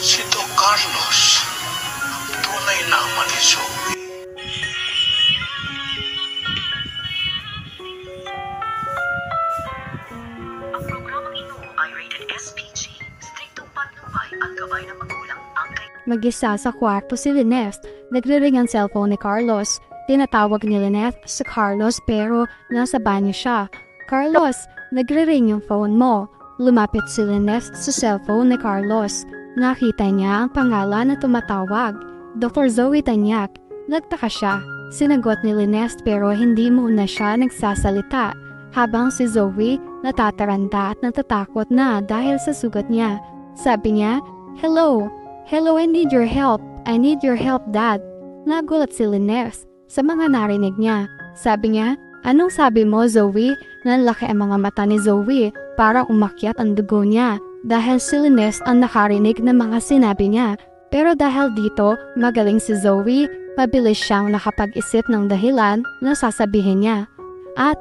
Si Doc Carlos, tunay na ama ni Zoe. Ang programang ito ay rated SPG. Striktong patnubay ang gabay ng magulang ang Mag-isa sa kwarto si Lynette. Nagre-ring ang cellphone ni Carlos. Tinatawag ni Lynette si Carlos pero nasa banyo siya. Carlos, nagre-ring yung phone mo. Lumapit si Lynette sa cellphone ni Carlos. Nakita niya ang pangalan na tumatawag. Dr. Zoe Tanyac. Nagtaka siya. Sinagot ni Lynette pero hindi muna siya nagsasalita. Habang si Zoe natataranta at natatakot na dahil sa sugat niya. Sabi niya, "Hello. Hello, I need your help. I need your help, Dad." Nagulat si Lynette sa mga narinig niya. Sabi niya, "Anong sabi mo, Zoe?" Nanlaki ang mga mata ni Zoe para umakyat ang dugo niya dahil si Lynette ang nakarinig ng mga sinabi niya. Pero dahil dito, magaling si Zoe, mabilis siyang nakapag-isip ng dahilan na sasabihin niya.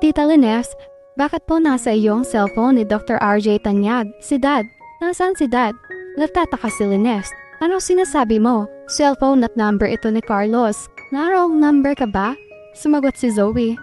Tita Lynette, bakit po nasa iyong cellphone ni Dr. RJ Tanyag? Si Dad. Nasaan si Dad? Nagtataka si Lynette. Ano sinasabi mo? Cellphone at number ito ni Carlos. Narong number ka ba? Sumagot si Zoe.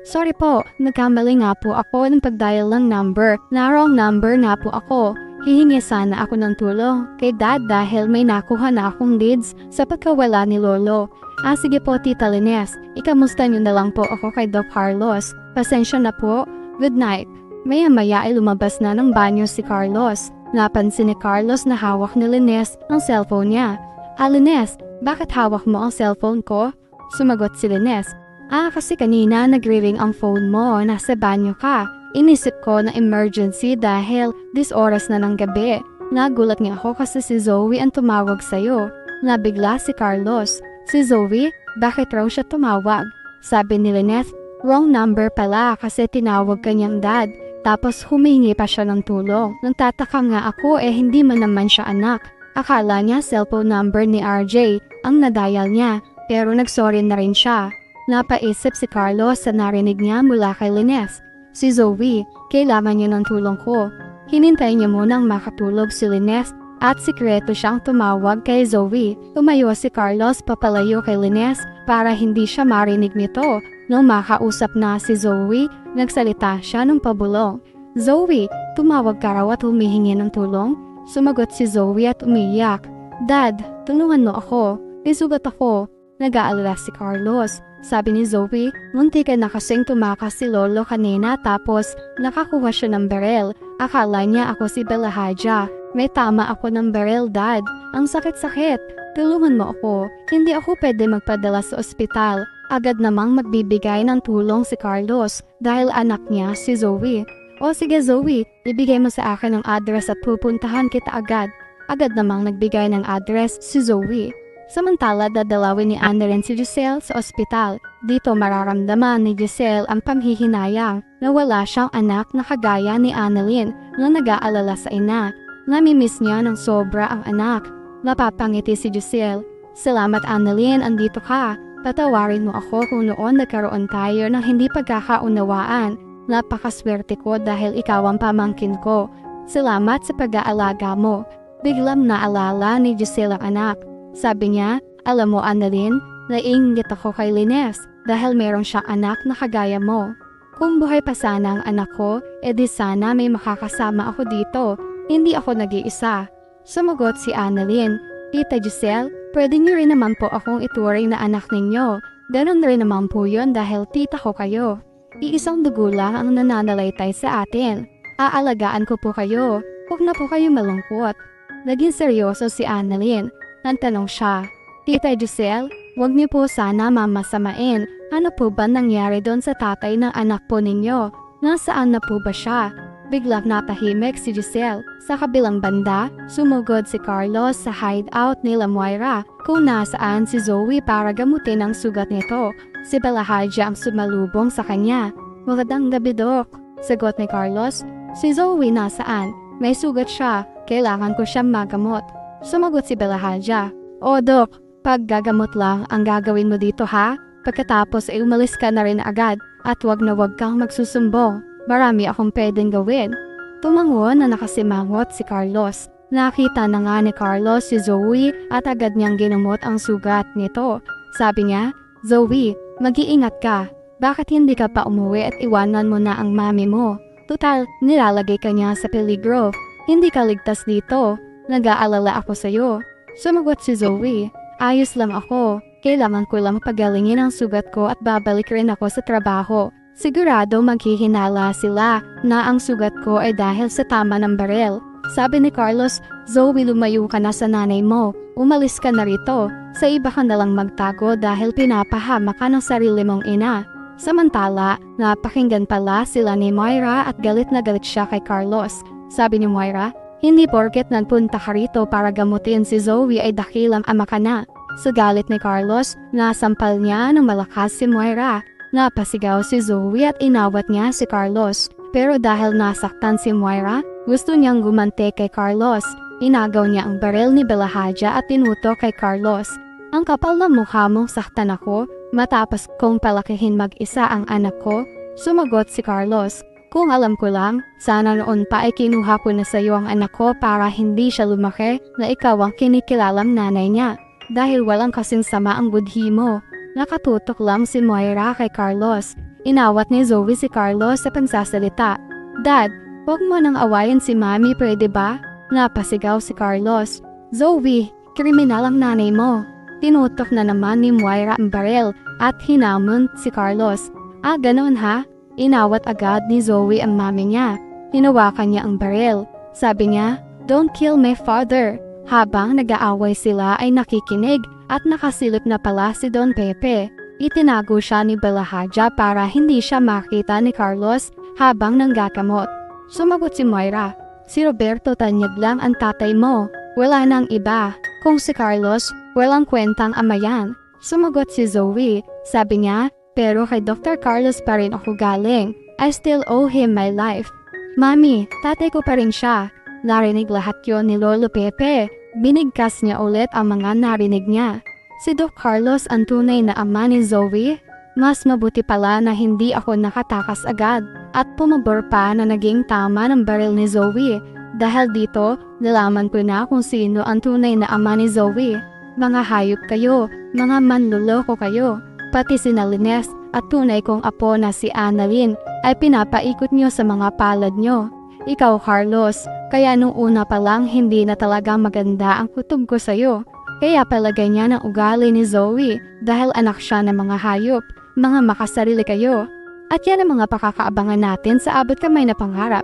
Sorry po. Nagkamali nga po ako ng pag-dial ng number. Narong number na po ako. Hihingi sana ako ng tulong kay Dad dahil may nakuha na akong leads sa pagkawala ni Lolo. Sige po, Tita Lynette. Ikamusta niyo na lang po ako kay Doc Carlos. Pasensya na po. Good night. Maya-maya ay lumabas na ng banyo si Carlos. Napansin ni Carlos na hawak ni Lynette ang cellphone niya. Lynette, bakit hawak mo ang cellphone ko? Sumagot si Lynette. Kasi kanina nagre-ring ang phone mo, nasa banyo ka. Inisip ko na emergency dahil this oras na ng gabi. Nagulat nga ako kasi si Zoe ang tumawag sa'yo. Nabigla si Carlos. Si Zoe, bakit raw siya tumawag? Sabi ni Lynette, wrong number pala kasi tinawag kanyang dad. Tapos humingi pa siya ng tulong. Nagtataka nga ako hindi man naman siya anak. Akala niya cellphone number ni RJ ang nadial niya pero nagsorry na rin siya. Napaisip si Carlos sa narinig niya mula kay Lynette. Si Zoe, kailangan niya ng tulong ko. Hinintay niya munang makatulog si Lynette at sikreto siyang tumawag kay Zoe. Tumayo si Carlos papalayo kay Lynette para hindi siya marinig nito. Nung makausap na si Zoe, nagsalita siya ng pabulong. Zoe, tumawag ka raw at humihingi ng tulong? Sumagot si Zoe at umiyak. Dad, tulungan mo ako. Isugat ako. Nag-aalala si Carlos. Sabi ni Zoe, munti ka na kasing tumakas si Lolo kanina tapos nakakuha siya ng barel. Akala niya ako si Belahadja. May tama ako ng barel, Dad. Ang sakit-sakit. Tulungan mo ako. Hindi ako pwede magpadala sa ospital. Agad namang magbibigay ng tulong si Carlos dahil anak niya si Zoe. O sige Zoe, ibigay mo sa akin ang address at pupuntahan kita agad. Agad namang nagbigay ng address si Zoe. Samantala, dadalawin ni Annalyn si Giselle sa ospital. Dito mararamdaman ni Giselle ang panghihinayang na wala siyang anak na kagaya ni Annalyn na nag-aalala sa ina. Namimiss niya ng sobra ang anak. Napapangiti si Giselle. Salamat Annalyn, andito ka. Patawarin mo ako kung noon nagkaroon tayo ng hindi pagkakaunawaan. Napakaswerte ko dahil ikaw ang pamangkin ko. Salamat sa pag-aalaga mo. Biglang naalala ni Giselle ang anak. Sabi niya, alam mo Annalyn, naiinggit ako kay Lynette dahil meron siyang anak na kagaya mo. Kung buhay pa sana ang anak ko, edi sana may makakasama ako dito. Hindi ako nag-iisa. Sumagot si Annalyn, Tita Giselle, pwede niyo rin naman po akong ituring na anak ninyo. Ganon rin naman po yun dahil tita ko kayo. Iisang dugo lang ang nananalaytay sa atin. Aalagaan ko po kayo. Huwag na po kayo malungkot. Naging seryoso si Annalyn. Nagtanong siya, Tita Giselle, huwag niyo po sana mamasamain. Ano po ba nangyari doon sa tatay ng anak po ninyo? Nasaan na po ba siya? Biglang natahimik si Giselle. Sa kabilang banda, sumugod si Carlos sa hideout nila Moira kung nasaan si Zoe para gamutin ang sugat nito. Si Belahadja ang sumalubong sa kanya. Magandang gabi, Doc. Sagot ni Carlos. Si Zoe nasaan? May sugat siya. Kailangan ko siyang magamot. Sumagot si Belahadja. O Doc, paggagamot lang ang gagawin mo dito ha? Pagkatapos ay umalis ka na rin agad at wag na wag kang magsusumbong. Marami akong pwedeng gawin. Tumango na nakasimangot si Carlos. Nakita na nga ni Carlos si Zoe at agad niyang ginamot ang sugat nito. Sabi niya, "Zoe, mag-iingat ka. Bakit hindi ka pa umuwi at iwanan mo na ang mami mo? Tutal, nilalagay ka niya sa peligro. Hindi ka ligtas dito. Nag-aalala ako sa'yo." Sumagot si Zoe, "Ayos lang ako. Kailangan ko lang pagalingin ang sugat ko at babalik rin ako sa trabaho. Sigurado maghihinala sila na ang sugat ko ay dahil sa tama ng barel." Sabi ni Carlos, "Zoe, lumayo ka na sa nanay mo. Umalis ka na rito. Sa iba ka na lang magtago dahil pinapahama ka ng sarili mong ina." Samantala, napakinggan pala sila ni Moira at galit na galit siya kay Carlos. Sabi ni Moira, "Hindi porket nagpunta ka rito para gamutin si Zoe ay dakilang ama ka na." Sa galit ni Carlos, nasampal niya ng malakas si Moira. Napasigaw si Zoe at inawat niya si Carlos. Pero dahil nasaktan si Moira, gusto niyang gumante kay Carlos. Inagaw niya ang baril ni Belahaja at tinutok kay Carlos. "Ang kapal ng mukha mong saktan ako, matapos kong palakihin mag-isa ang anak ko?" Sumagot si Carlos, "Kung alam ko lang, sana noon pa ay kinuha ko na sa iyo ang anak ko para hindi siya lumaki na ikaw ang kinikilalang nanay niya. Dahil walang kasing sama ang budhi mo." Nakatutok lang si Moira kay Carlos. Inawat ni Zoe si Carlos sa pagsasalita. "Dad, huwag mo nang awayin si Mami, pwede ba?" Napasigaw si Carlos. "Zoe, kriminal ang nanay mo." Tinutok na naman ni Moira ang baril at hinamon si Carlos. "Ah, ganon ha?" Inawat agad ni Zoe ang mami niya. Hinawakan niya ang baril. Sabi niya, "Don't kill my father." Habang nag-aaway sila ay nakikinig at nakasilip na pala si Don Pepe. Itinago siya ni Belahaja para hindi siya makita ni Carlos habang nanggagamot. Sumagot si Moira, "Si Roberto tanyag lang ang tatay mo. Wala nang iba. Kung si Carlos, walang kwentang ama yan." Sumagot si Zoe. Sabi niya, "Pero kay Dr. Carlos pa rin ako galing. I still owe him my life." "Mami, tatay ko pa rin siya." Narinig lahat yon ni Lolo Pepe. Binigkas niya ulit ang mga narinig niya. Si Doc Carlos ang tunay na ama ni Zoe. Mas mabuti pala na hindi ako nakatakas agad at pumabor pa na naging tama ng baril ni Zoe. Dahil dito, nalaman ko na kung sino ang tunay na ama ni Zoe. Mga hayop kayo, mga manluloko kayo. Pati si Nalines at tunay kong apo na si Annalyn ay pinapaikot niyo sa mga palad niyo. Ikaw, Carlos, kaya nung una pa lang hindi na talaga maganda ang kutob ko sa'yo. Kaya pala ganyan ang ugali ni Zoe dahil anak siya ng mga hayop, mga makasarili kayo. At yan ang mga pakakaabangan natin sa Abot Kamay na Pangarap.